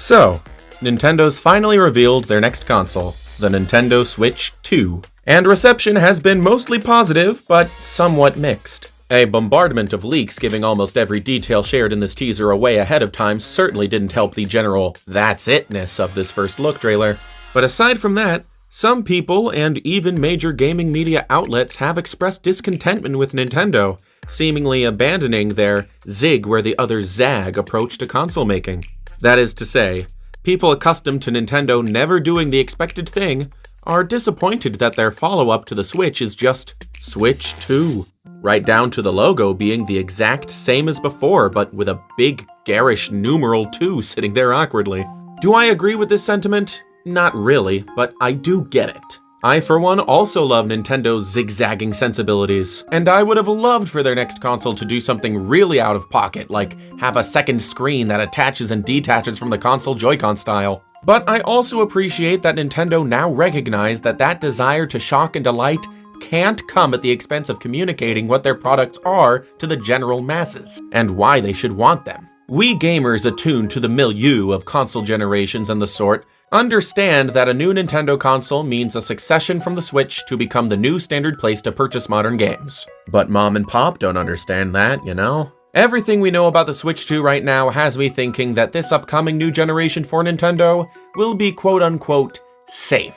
So, Nintendo's finally revealed their next console, the Nintendo Switch 2, and reception has been mostly positive, but somewhat mixed. A bombardment of leaks giving almost every detail shared in this teaser away ahead of time certainly didn't help the general "that's it"-ness of this first look trailer. But aside from that, some people and even major gaming media outlets have expressed discontentment with Nintendo, seemingly abandoning their zig where the others zag approach to console making. That is to say, people accustomed to Nintendo never doing the expected thing are disappointed that their follow-up to the Switch is just Switch 2. Right down to the logo being the exact same as before, but with a big, garish numeral 2 sitting there awkwardly. Do I agree with this sentiment? Not really, but I do get it. I, for one, also love Nintendo's zigzagging sensibilities, and I would have loved for their next console to do something really out of pocket, like have a second screen that attaches and detaches from the console Joy-Con style. But I also appreciate that Nintendo now recognizes that that desire to shock and delight can't come at the expense of communicating what their products are to the general masses, and why they should want them. We gamers attuned to the milieu of console generations and the sort understand that a new Nintendo console means a succession from the Switch to become the new standard place to purchase modern games. But mom and pop don't understand that, you know? Everything we know about the Switch 2 right now has me thinking that this upcoming new generation for Nintendo will be quote-unquote safe,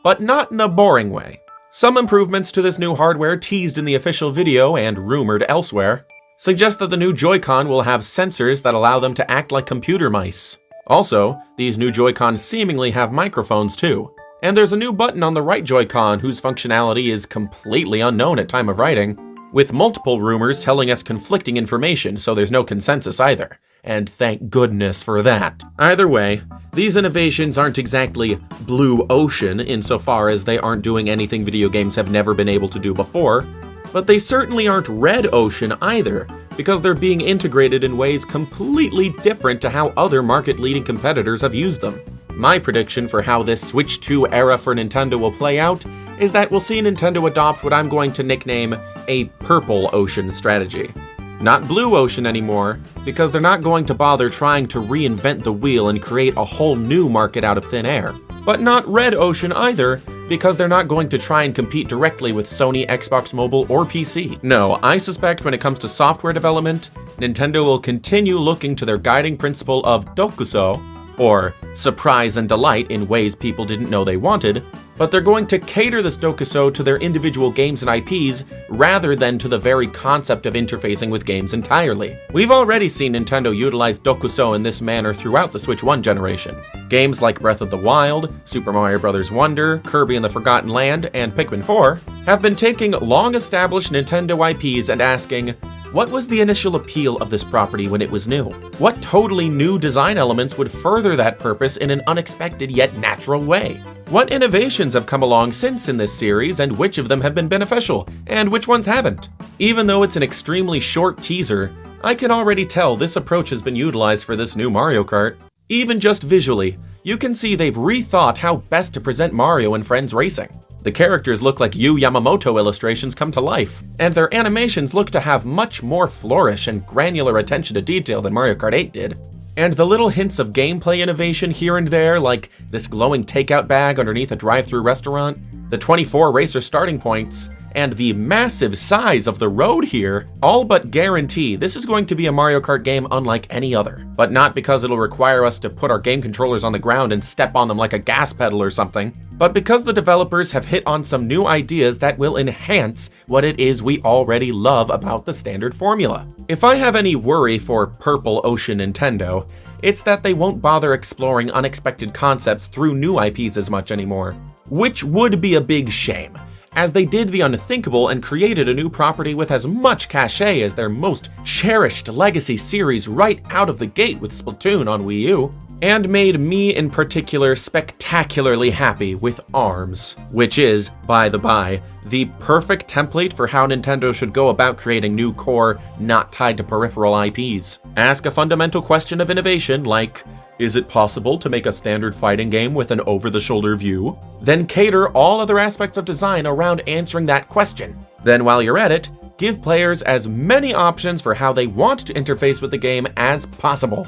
but not in a boring way. Some improvements to this new hardware teased in the official video and rumored elsewhere suggest that the new Joy-Con will have sensors that allow them to act like computer mice. Also, these new Joy-Cons seemingly have microphones too, and there's a new button on the right Joy-Con whose functionality is completely unknown at time of writing, with multiple rumors telling us conflicting information, so there's no consensus either, and thank goodness for that. Either way, these innovations aren't exactly blue ocean insofar as they aren't doing anything video games have never been able to do before, but they certainly aren't red ocean either, because they're being integrated in ways completely different to how other market-leading competitors have used them. My prediction for how this Switch 2 era for Nintendo will play out is that we'll see Nintendo adopt what I'm going to nickname a purple ocean strategy. Not blue ocean anymore, because they're not going to bother trying to reinvent the wheel and create a whole new market out of thin air. But not red ocean either, because they're not going to try and compete directly with Sony, Xbox Mobile, or PC. No, I suspect when it comes to software development, Nintendo will continue looking to their guiding principle of dokuso, or surprise and delight in ways people didn't know they wanted, but they're going to cater this dokuso to their individual games and IPs rather than to the very concept of interfacing with games entirely. We've already seen Nintendo utilize dokuso in this manner throughout the Switch 1 generation. Games like Breath of the Wild, Super Mario Bros. Wonder, Kirby and the Forgotten Land, and Pikmin 4 have been taking long-established Nintendo IPs and asking, what was the initial appeal of this property when it was new? What totally new design elements would further that purpose in an unexpected yet natural way? What innovations have come along since in this series, and which of them have been beneficial, and which ones haven't? Even though it's an extremely short teaser, I can already tell this approach has been utilized for this new Mario Kart. Even just visually, you can see they've rethought how best to present Mario and Friends Racing. The characters look like Yu Yamamoto illustrations come to life, and their animations look to have much more flourish and granular attention to detail than Mario Kart 8 did. And the little hints of gameplay innovation here and there, like this glowing takeout bag underneath a drive-thru restaurant, the 24 racer starting points, and the massive size of the road here, all but guarantee this is going to be a Mario Kart game unlike any other. But not because it'll require us to put our game controllers on the ground and step on them like a gas pedal or something, but because the developers have hit on some new ideas that will enhance what it is we already love about the standard formula. If I have any worry for Purple Ocean Nintendo, it's that they won't bother exploring unexpected concepts through new IPs as much anymore. Which would be a big shame, as they did the unthinkable and created a new property with as much cachet as their most cherished legacy series right out of the gate with Splatoon on Wii U, and made me in particular spectacularly happy with ARMS, which is, by the by, the perfect template for how Nintendo should go about creating new core, not tied to peripheral IPs. Ask a fundamental question of innovation like, is it possible to make a standard fighting game with an over-the-shoulder view? Then cater all other aspects of design around answering that question. Then while you're at it, give players as many options for how they want to interface with the game as possible.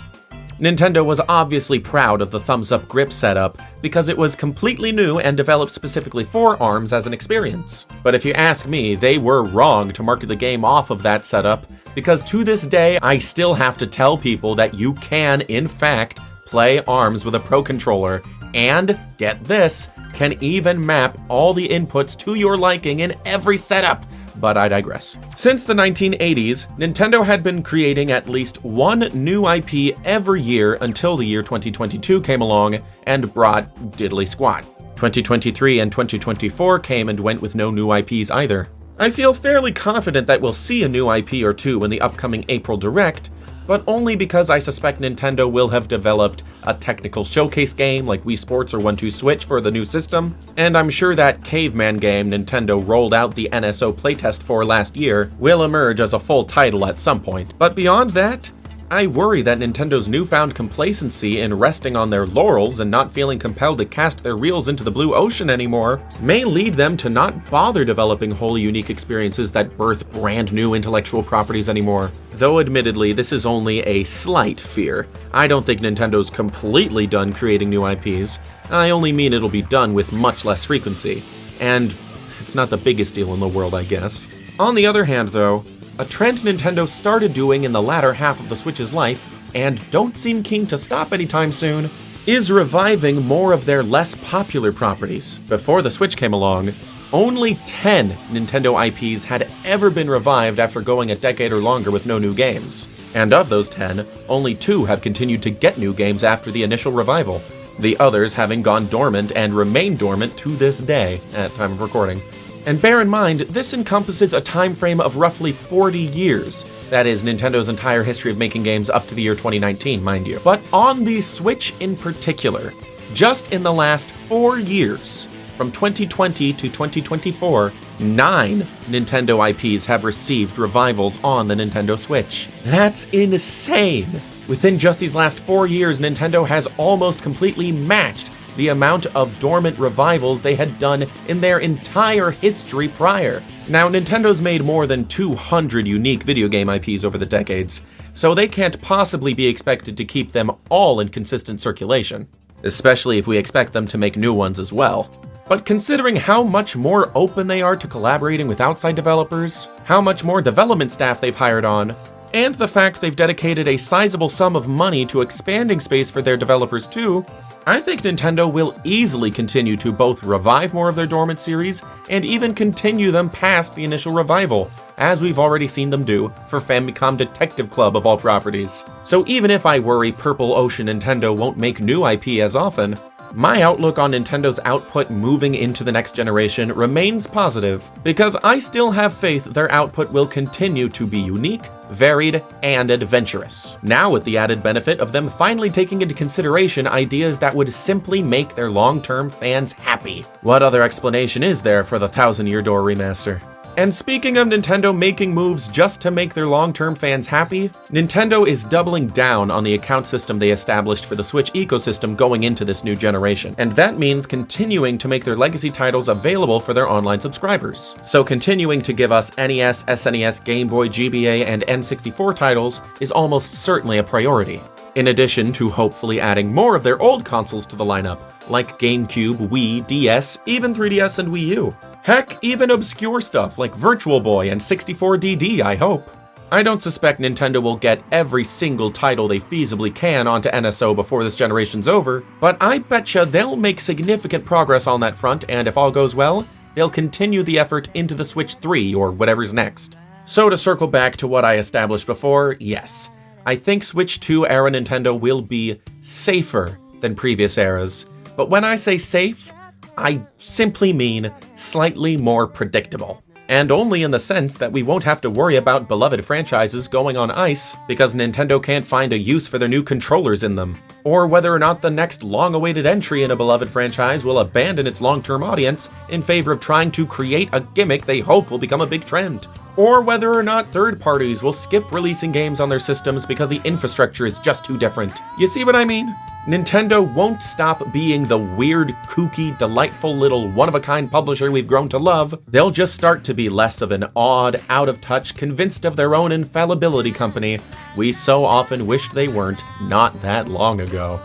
Nintendo was obviously proud of the thumbs-up grip setup because it was completely new and developed specifically for ARMS as an experience. But if you ask me, they were wrong to market the game off of that setup, because to this day, I still have to tell people that you can, in fact, play ARMS with a Pro Controller, and, get this, can even map all the inputs to your liking in every setup. But I digress. Since the 1980s, Nintendo had been creating at least one new IP every year until the year 2022 came along and brought diddly squat. 2023 and 2024 came and went with no new IPs either. I feel fairly confident that we'll see a new IP or two in the upcoming April Direct, but only because I suspect Nintendo will have developed a technical showcase game like Wii Sports or 1-2-Switch for the new system, and I'm sure that Caveman game Nintendo rolled out the NSO playtest for last year will emerge as a full title at some point. But beyond that, I worry that Nintendo's newfound complacency in resting on their laurels and not feeling compelled to cast their reels into the blue ocean anymore may lead them to not bother developing wholly unique experiences that birth brand new intellectual properties anymore. Though admittedly, this is only a slight fear. I don't think Nintendo's completely done creating new IPs. I only mean it'll be done with much less frequency. And it's not the biggest deal in the world, I guess. On the other hand, though, a trend Nintendo started doing in the latter half of the Switch's life, and don't seem keen to stop anytime soon, is reviving more of their less popular properties. Before the Switch came along, only 10 Nintendo IPs had ever been revived after going a decade or longer with no new games. And of those 10, only 2 have continued to get new games after the initial revival, the others having gone dormant and remain dormant to this day at time of recording. And bear in mind, this encompasses a time frame of roughly 40 years. That is Nintendo's entire history of making games up to the year 2019, mind you. But on the Switch in particular, just in the last 4 years, from 2020 to 2024, 9 Nintendo IPs have received revivals on the Nintendo Switch. That's insane! Within just these last 4 years, Nintendo has almost completely matched the amount of dormant revivals they had done in their entire history prior. Now, Nintendo's made more than 200 unique video game IPs over the decades, so they can't possibly be expected to keep them all in consistent circulation, especially if we expect them to make new ones as well. But considering how much more open they are to collaborating with outside developers, how much more development staff they've hired on, and the fact they've dedicated a sizable sum of money to expanding space for their developers too, I think Nintendo will easily continue to both revive more of their dormant series and even continue them past the initial revival, as we've already seen them do for Famicom Detective Club of all properties. So even if I worry Purple Ocean Nintendo won't make new IP as often, my outlook on Nintendo's output moving into the next generation remains positive, because I still have faith their output will continue to be unique, varied, and adventurous. Now with the added benefit of them finally taking into consideration ideas that would simply make their long-term fans happy. What other explanation is there for the Thousand Year Door remaster? And speaking of Nintendo making moves just to make their long-term fans happy, Nintendo is doubling down on the account system they established for the Switch ecosystem going into this new generation, and that means continuing to make their legacy titles available for their online subscribers. So continuing to give us NES, SNES, Game Boy, GBA, and N64 titles is almost certainly a priority, in addition to hopefully adding more of their old consoles to the lineup, like GameCube, Wii, DS, even 3DS and Wii U. Heck, even obscure stuff like Virtual Boy and 64DD, I hope. I don't suspect Nintendo will get every single title they feasibly can onto NSO before this generation's over, but I betcha they'll make significant progress on that front, and if all goes well, they'll continue the effort into the Switch 3 or whatever's next. So to circle back to what I established before, yes, I think Switch 2 era Nintendo will be safer than previous eras, but when I say safe, I simply mean slightly more predictable. And only in the sense that we won't have to worry about beloved franchises going on ice because Nintendo can't find a use for their new controllers in them, or whether or not the next long-awaited entry in a beloved franchise will abandon its long-term audience in favor of trying to create a gimmick they hope will become a big trend. or whether or not third parties will skip releasing games on their systems because the infrastructure is just too different. You see what I mean? Nintendo won't stop being the weird, kooky, delightful little one-of-a-kind publisher we've grown to love. They'll just start to be less of an odd, out-of-touch, convinced of their own infallibility company we so often wished they weren't not that long ago.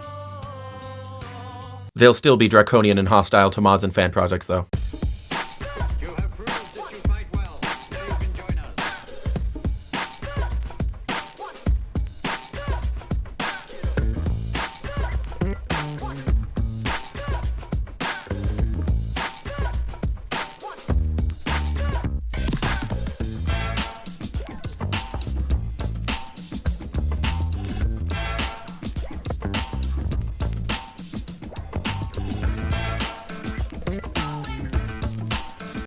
They'll still be draconian and hostile to mods and fan projects, though.